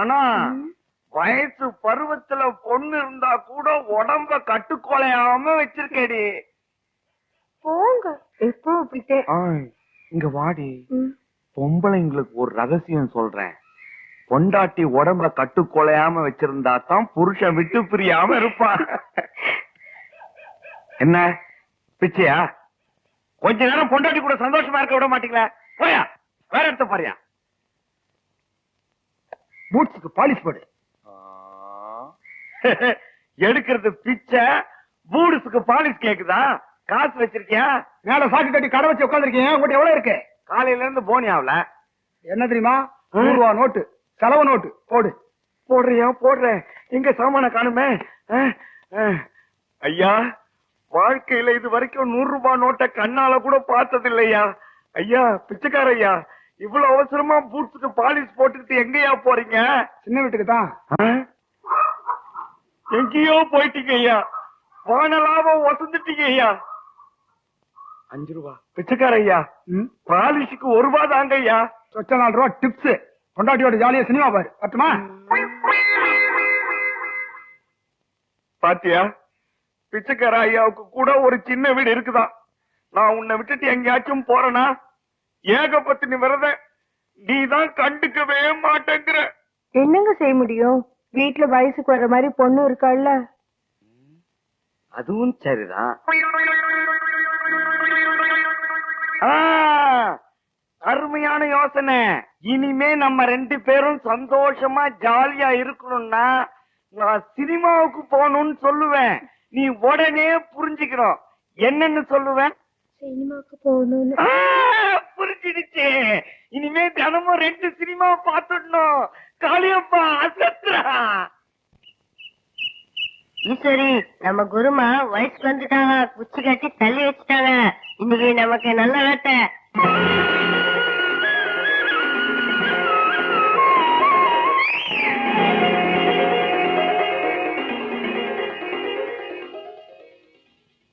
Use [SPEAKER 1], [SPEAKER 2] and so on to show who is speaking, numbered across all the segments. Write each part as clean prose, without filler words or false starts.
[SPEAKER 1] ஆனா வயசு பருவத்துல பொண்ணு இருந்தா கூட உடம்ப கட்டுக்கொலையாம வச்சிருக்கேடி.
[SPEAKER 2] போங்க எப்போ அப்படிட்டே.
[SPEAKER 1] இங்க வாடி, பொம்பளைங்களுக்கு ஒரு ரகசியம் சொல்றேன். பொண்டாட்டி உடம்ப கட்டுக்கொலையாம வச்சிருந்தா தான் புருஷன் விட்டு பிரியாம இருப்பான். என்ன பிச்சையா? கொஞ்ச நேரம் பொண்டாட்டி கூட சந்தோஷமா இருக்க விட மாட்டீங்களா? போயா வேற இடத்த பாரியா. பூட்ஸுக்கு பாலிஷ் போடு. எடுக்கிறது பிச்சை, பூட்ஸுக்கு பாலிஷ் கேக்குதா? காசு வச்சிருக்கியா?
[SPEAKER 3] மேல சாக்கு கட்டி கடை வச்சு உட்காந்துருக்கீங்க. உங்கள்கிட்ட எவ்வளவு இருக்கு?
[SPEAKER 1] காலையில இருந்து போனி ஆகல.
[SPEAKER 3] என்ன தெரியுமா? 100 ரூபா நோட்டு, செலவு நோட்டு போடு.
[SPEAKER 1] போடுறியா? போடுறேன். எங்க சாமான காணுமே. ஐயா, வாழ்க்கையில இது வரைக்கும் 100 ரூபாய் நோட்டை கண்ணால கூட பார்த்தது இல்லையா. ஐயா பிச்சைக்கார ஐயா, இவ்வளவு அவசரமா பூட்ஸுக்கு பாலிஷ் போட்டுக்கிட்டு எங்கயா போறீங்க?
[SPEAKER 3] சின்ன வீட்டுக்கு தான்.
[SPEAKER 1] எங்கேயோ போயிட்டீங்க ஐயா. வானலாவ வசந்துட்டீங்க ஐயா. 5 ரூபாய் பிச்சைக்கார ஐயா, பாலிஷுக்கு 1 ரூபாய் தாங்க ஐயா.
[SPEAKER 3] சொச்ச 4 ரூபா டிப்ஸ். பொண்டாட்டியோட ஜாலியா சினிமா பாரு. பட்டுமா?
[SPEAKER 1] பாத்தியா, பிச்சைக்கார ஐயாவுக்கு கூட ஒரு சின்ன வீடு இருக்குதான். நான் உன்னை விட்டுட்டு எங்கேயாச்சும் போறேனா? ஏகப்பத்தினி விரத நீதான் கண்டுக்கவே மாட்டேங்கிற.
[SPEAKER 2] என்னங்க செய்ய முடியும்? வீட்டுல வயசுக்கு வர்ற மாதிரி பொண்ணு இருக்காள்ல.
[SPEAKER 1] அதுவும் சரிதான். அருமையான யோசனை. இனிமே நம்ம 2 பேரும் சந்தோஷமா ஜாலியா இருக்கணும்னா நான் சினிமாவுக்கு போகணும்னு சொல்லுவேன். நீ உடனே புரிஞ்சுக்கணும். என்னன்னு சொல்லுவேன்?
[SPEAKER 2] சினிமாவுக்கு போகணும்னு.
[SPEAKER 1] புரிஞ்சிடுச்சு. இனிமே தினமும் 2 சினிமா பாத்துடணும். காளியப்பா அசத்துறா.
[SPEAKER 4] ஈஸ்வரி, நம்ம குருமா வயசுக்கு வந்துட்டாங்க. குச்சி கட்டி தள்ளி வச்சுட்டாங்க. இன்னைக்கு நமக்கு நல்ல வேட்டை.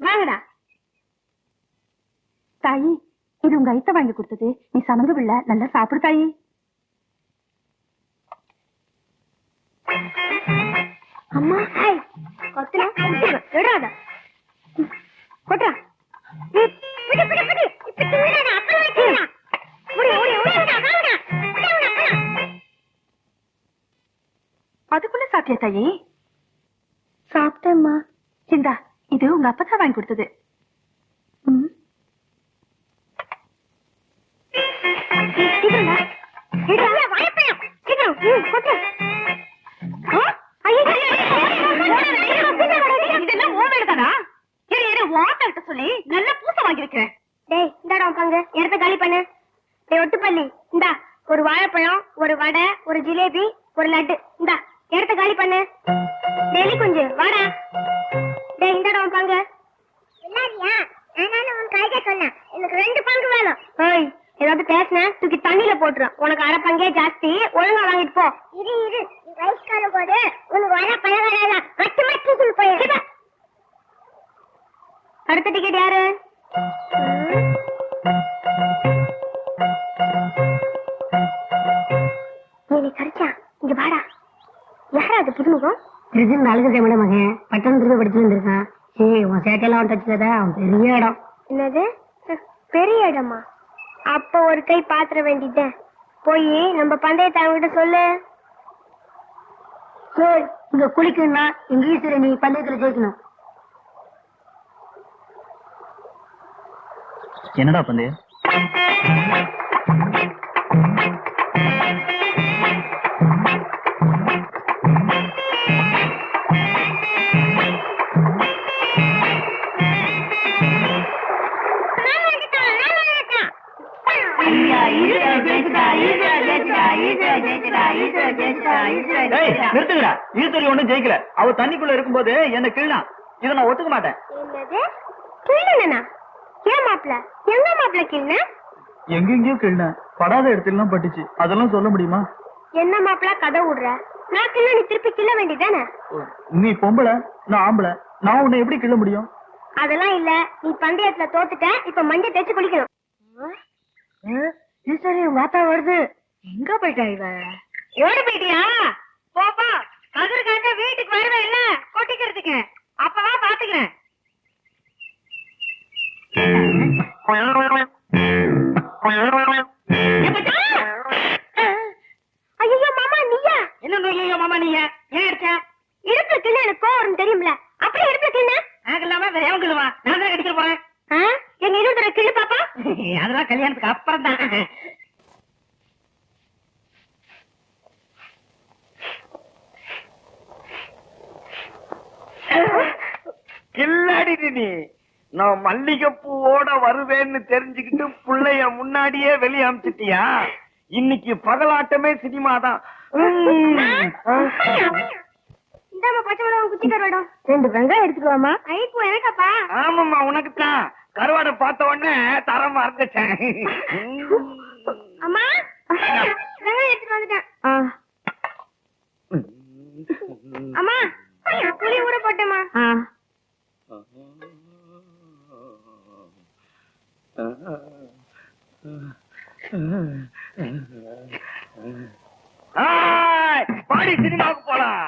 [SPEAKER 2] வாங்கடா தாயி, இது உங்க ஐத்த வாங்கி கொடுத்தது. நீ சமந்து பிள்ள நல்லா சாப்பிடு தாயி. அம்மா கொத்தா கொட்டா. அதுக்குள்ள சாப்பிட்டியா தாயி? சாப்பிட்டேம்மா. இந்தா, இது உங்க அப்பா வாங்கி கொடுத்தது. சொல்லி நல்ல பூசை வாங்கிருக்கேன்.
[SPEAKER 4] டேய், இந்தாடா பங்கு. இடத்த காலி பண்ணு. டேய் ஒட்டுப்பள்ளி, இந்தா ஒரு வாழைப்பழம், ஒரு வடை, ஒரு ஜிலேபி, ஒரு லட்டு. இந்தா இடத்த காலி பண்ணு. டெய்லி கொஞ்சம் வாடா. டேய், இந்தாடா பங்கு. எல்லாரியா? நான் உன் கையில சொன்னேன். எனக்கு 2 பங்கு வேணும். ஏய், ஏதாவது பேசின தூக்கி தண்ணியில போட்டுரும். உனக்கு 1/2 பங்கே ஜாஸ்தி. ஒழுங்கா வாங்கிட்டு போ. இரு இரு, நீ வயசுக்கான போது உனக்கு வர பழகாதான் மட்டு மட்டு போயிரு. அடுத்த டிக்கெட் யாரு? நீ கரிச்சா இங்க வாடா. யாரா அது புதுமுகம்? திருச்சி அழகு சேமட மகன் பட்டம் திரும்ப படிச்சு வந்திருக்கான். உன் சேட்டையெல்லாம் அவன் தச்சுக்கதா. அவன் பெரிய இடம். என்னது பெரிய இடமா? அப்ப ஒரு கை பாத்திர வேண்டியத போய் நம்ம பந்தயத்தை அவங்கிட்ட சொல்லு. இங்க குளிக்கணும்னா எங்க ஈஸ்வர நீ பந்தயத்துல ஜெயிக்கணும்.
[SPEAKER 5] என்னடா பந்தயம்? நிறுத்துங்கடா. ஈஸ்வரி ஒண்ணும் ஜெயிக்கல. அவ தண்ணிக்குள்ள இருக்கும்போது என்ன கிள்ளா. இதை நான் ஒத்துக்க மாட்டேன்.
[SPEAKER 4] ஏன் மாப்பிள? எங்க மாப்பிள கிள்ள?
[SPEAKER 5] எங்கெங்கயோ கிள்ள. படாத இடத்துல பட்டுச்சு. அதெல்லாம் சொல்ல முடியுமா?
[SPEAKER 4] என்ன மாப்பிள கதை விடுற? நான் கிள்ள, நீ திருப்பி கிள்ள வேண்டியதானே?
[SPEAKER 5] நீ பொம்பளை, நான் ஆம்பளை. நான் உன்னை எப்படி கிள்ள முடியும்?
[SPEAKER 4] அதெல்லாம் இல்ல. நீ பந்தயத்துல தோத்துட்ட. இப்ப மஞ்சள் தேய்ச்சு குளிக்கணும்.
[SPEAKER 2] ஈஸ்வரி மாத்தா வருது. எங்க போயிட்டா இவ?
[SPEAKER 4] ஓடி போயிட்டியா? போப்பா, கதிர்காக்க வீட்டுக்கு வருவேன் இல்ல கொட்டிக்கிறதுக்கு, அப்பவா பாத்துக்கிறேன். ஐயோ மாமா நீயா? என்ன ஐயோ மாமா நீயா? ஏன் அடிச்ச? இடுப்புல கிள்ள எனக்கு கோவம் தெரியும்ல, அப்படியே இடுப்புல கிள்ள ஆகலாமா? வேற எவன் கிள்ளுவா? நான் தான் கடிக்க போறேன். எங்க இருந்துற கிள்ளு பாப்பா. அதெல்லாம் கல்யாணத்துக்கு அப்புறம் தான்.
[SPEAKER 1] கில்லாடிடி நீ. நான் மல்லிகைப்பூவோட வருவேன்னு தெரிஞ்சுக்கிட்டு புள்ளைய முன்னாடியே வெளிய அமிச்சிட்டியா? இன்னைக்கு பகலாட்டமே சினிமா தான்.
[SPEAKER 4] இந்தாமா பச்சை மிளகாய் குச்சி கருவாடம். 2 வெங்காயம் எடுத்துட்டு வாமா. ஐப்போ எனக்காப்பா?
[SPEAKER 1] ஆமாம்மா உனக்கு தான். கருவாடை பார்த்த உடனே தரமா இருந்துச்சேன்.
[SPEAKER 4] அம்மா வெங்காயம் எடுத்துட்டு வந்துட்டேன். அம்மா புளி ஊற போட்டேம்மா.
[SPEAKER 1] பாடி சினிமாவுக்கு போலாம்.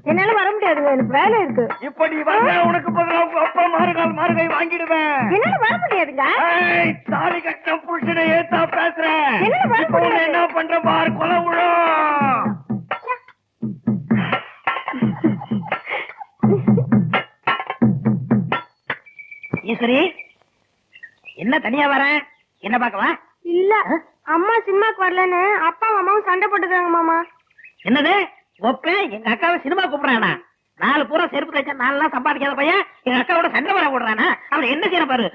[SPEAKER 4] என்னால வர முடியாதுங்க, எனக்கு வேலை இருக்கு.
[SPEAKER 1] இப்ப நீ வந்த உனக்கு பதிலா உங்க அப்பா மாறுகை வாங்கிடுவேன்.
[SPEAKER 4] என்னால வர முடியாதுங்க.
[SPEAKER 1] தாலி கட்டம் புருஷனை ஏத்தா பேசுறேன்.
[SPEAKER 4] என்னால வர
[SPEAKER 1] இப்ப உன்னை
[SPEAKER 4] முடியாது.
[SPEAKER 1] என்ன பண்ற பாரு, கொலை விழும்.
[SPEAKER 5] ஈஸ்வரி, என்ன தனியா வரேன்? என்ன பாக்கவா?
[SPEAKER 4] இல்ல, அம்மா சினிமாக்கு வரலன்னு அப்பா அம்மாவும் சண்டை போட்டுக்கிறாங்க மாமா.
[SPEAKER 5] என்னது ஒப்ப எங்க அக்காவை சினிமா கூப்பிடுறானா? 4 பூரா செருப்பு தைச்சா 4 நாள் சம்பாதிக்காத பையன் எங்க அக்காவோட சண்டை வர விடுறானா? அவன் என்ன செய்யற பாரு.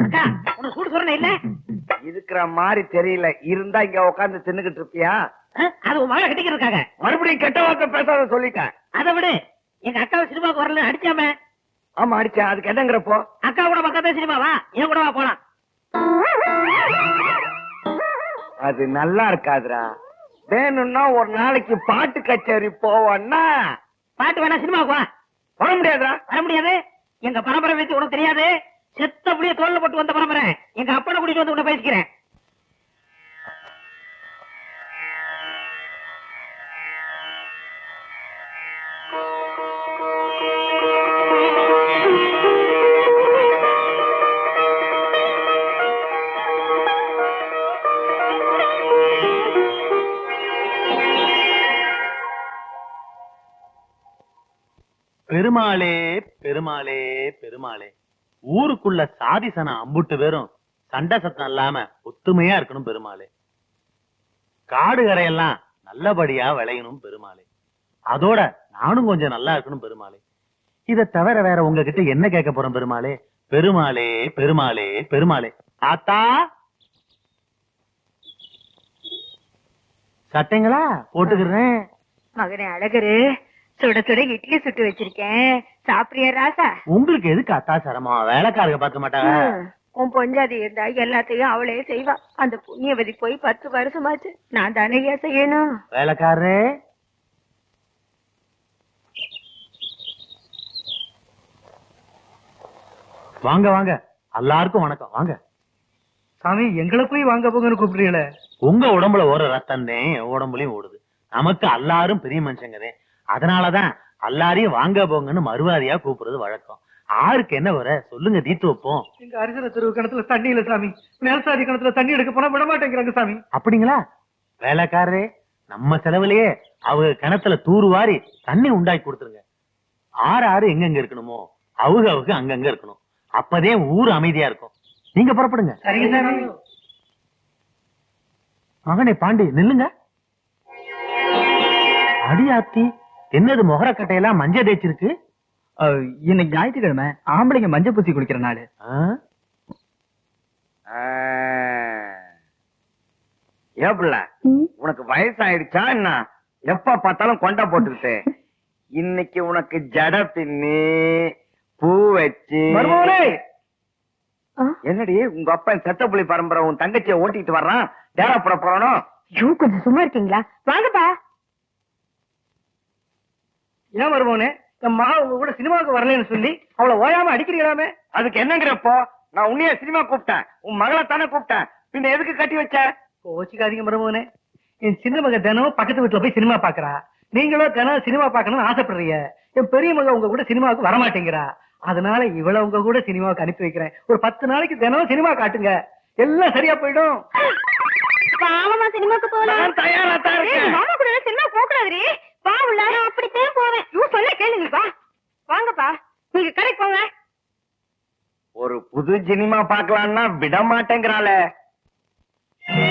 [SPEAKER 5] அக்கா உனக்கு சூடு சொல்றேன் இல்ல
[SPEAKER 1] இருக்கிற மாதிரி தெரியல. இருந்தா இங்க உட்கார்ந்து தின்னுகிட்டு இருப்பியா?
[SPEAKER 5] அது உன் மகளை கட்டிக்கிறதுக்காக.
[SPEAKER 1] மறுபடியும் கெட்ட வார்த்தை பேசாத சொல்லிட்டேன்.
[SPEAKER 5] அதை விடு, எங்க அக்காவை சினிமாவுக்கு வரல அடிச்சாம.
[SPEAKER 1] ஆமா அடிச்சேன். அதுக்கு என்னங்கிறப்போ?
[SPEAKER 5] அக்கா கூட பக்கத்துல சினிமாவா, என் கூட வா போலாம்.
[SPEAKER 1] அது நல்லா இருக்காதுடா. வேணும்னா ஒரு நாளைக்கு பாட்டு கச்சேரி போவோம்னா.
[SPEAKER 5] பாட்டு வேணா சினிமாவுக்கு வா.
[SPEAKER 1] வர முடியாதுடா.
[SPEAKER 5] வர முடியாது. எங்க பரம்பரை வச்சு உனக்கு தெரியாது. செத்த புளிய தோல்ல போட்டு வந்த பரம்பரை. எங்க அப்பனை கூட்டிட்டு வந்து உன்னை பேசிக்கிறேன்.
[SPEAKER 6] பெருமாளே பெருமாளே பெருமாளே, ஊருக்குள்ள சாதி சனம் அம்புட்டு பேரும் சண்டை சத்தம் இல்லாம ஒத்துமையா இருக்கணும் பெருமாளே. காடு கரையெல்லாம் நல்லபடியா விளையணும் பெருமாளே. அதோட நானும் கொஞ்சம் நல்லா இருக்கணும் பெருமாளே. இத தவிர வேற உங்ககிட்ட என்ன கேட்க போறோம் பெருமாளே? பெருமாளே பெருமாளே பெருமாளே. ஆத்தா சட்டைங்களா போட்டுக்கிறேன்.
[SPEAKER 2] மகனே அழகரு, சுட சுட இட்லி சுட்டு வச்சிருக்கேன், சாப்பிடுறியா ராசா?
[SPEAKER 6] உங்களுக்கு எதுக்கு அத்தா சிரமம்? வேலைக்காரங்க பார்க்க மாட்டாங்க.
[SPEAKER 2] உன் பொஞ்சாதி இருந்தா எல்லாத்தையும் அவளே செய்வா. அந்த புண்ணியவதி போய் 10 வருஷமாச்சு, நான் தானே செய்யணும்.
[SPEAKER 6] வேலைக்காரரே, வாங்க வாங்க, எல்லாருக்கும் வணக்கம். வாங்க
[SPEAKER 3] சாமி, எங்களை போய் வாங்க போங்கன்னு கூப்பிடுறீங்களே.
[SPEAKER 6] உங்க உடம்புல ஓடுற ரத்தம் என் உடம்புலயும் ஓடுது. நமக்கு எல்லாரும் பெரிய மனுஷங்கதே. அதனாலதான் எல்லாரையும் வாங்க போங்கன்னு மறுவாரியா கூப்பிடுறது வழக்கம். ஆருக்கு என்ன வர சொல்லுங்க, தீர்த்து வைப்போம்.
[SPEAKER 3] எங்க அரிசன தெருவு கிணத்துல தண்ணி இல்ல சாமி. மேல்சாதி கிணத்துல தண்ணி எடுக்க போனா விட மாட்டேங்கிறாங்க சாமி.
[SPEAKER 6] அப்படிங்களா? வேலைக்காரரே, நம்ம செலவுலயே அவங்க கிணத்துல தூர்வாரி தண்ணி உண்டாக்கி கொடுத்துருங்க. ஆறு எங்கெங்க இருக்கணுமோ அவங்க அங்கங்க இருக்கணும். அப்பதே ஊர் அமைதியா இருக்கும். நீங்க புறப்படுங்க.
[SPEAKER 3] சரிங்க சாமி.
[SPEAKER 6] மகனே பாண்டி, நில்லுங்க. அடியாத்தி, என்னது முகரக்கட்டையெல்லாம் மஞ்சள் தேய்ச்சிருக்கு?
[SPEAKER 3] இன்னைக்கு ஞாயிற்றுக்கிழமை ஆம்பளைங்க மஞ்சள் பூசி குளிக்கிற நாள்.
[SPEAKER 1] ஏப்ல உனக்கு வயசாயிடுச்சா என்ன? எப்ப பார்த்தாலும் கொண்டை போட்டுக்கிட்டு. இன்னைக்கு உனக்கு ஜட பின்னி பூ வச்சு. என்னடி உங்க அப்பா செத்த புலி பரம்பரை உன் தங்கச்சியை ஓட்டிட்டு வர்றான். டேரா போட போறோம்.
[SPEAKER 2] கொஞ்சம் சும்மா இருக்கீங்களா? வாங்கப்பா.
[SPEAKER 3] ஏன் வருவோனே, நம்ம உங்க கூட சினிமாவுக்கு வரலன்னு சொல்லி அவளை ஓயாம அடிக்கிறீங்களாமே.
[SPEAKER 1] அதுக்கு என்னங்கிறப்போ? நான் உன்னைய சினிமா கூப்பிட்டேன், உன் மகளை தானே கூப்பிட்டேன். பின்ன எதுக்கு கட்டி வச்ச?
[SPEAKER 3] கோச்சிக்காதீங்க மருமகனே, என் சின்ன மக தினம் பக்கத்து வீட்டுல போய் சினிமா பாக்குறா. நீங்களும் தினம் சினிமா பார்க்கணும்னு ஆசைப்படுறீங்க. என் பெரிய மக உங்க கூட சினிமாவுக்கு வரமாட்டேங்கிறா. அதனால இவள உங்க கூட சினிமாவுக்கு அனுப்பி வைக்கிறேன். ஒரு 10 நாளைக்கு தினம் சினிமா காட்டுங்க, எல்லாம் சரியா போயிடும்.
[SPEAKER 4] பாவமா சினிமாக்கு போலாம்.
[SPEAKER 1] நான் தயாரா தான் இருக்கேன்.
[SPEAKER 2] மாமா கூட சினிமா போகக்கூடாதுரி. வா உள்ள.
[SPEAKER 4] நான் அப்படித்தான் போவேன்.
[SPEAKER 2] யூ சொல்ல கேளுங்க. வா வாங்கப்பா, நீங்க கடைக்கு போங்க.
[SPEAKER 1] ஒரு புது சினிமா பார்க்கலாம்னா விட மாட்டேங்கிறாளே.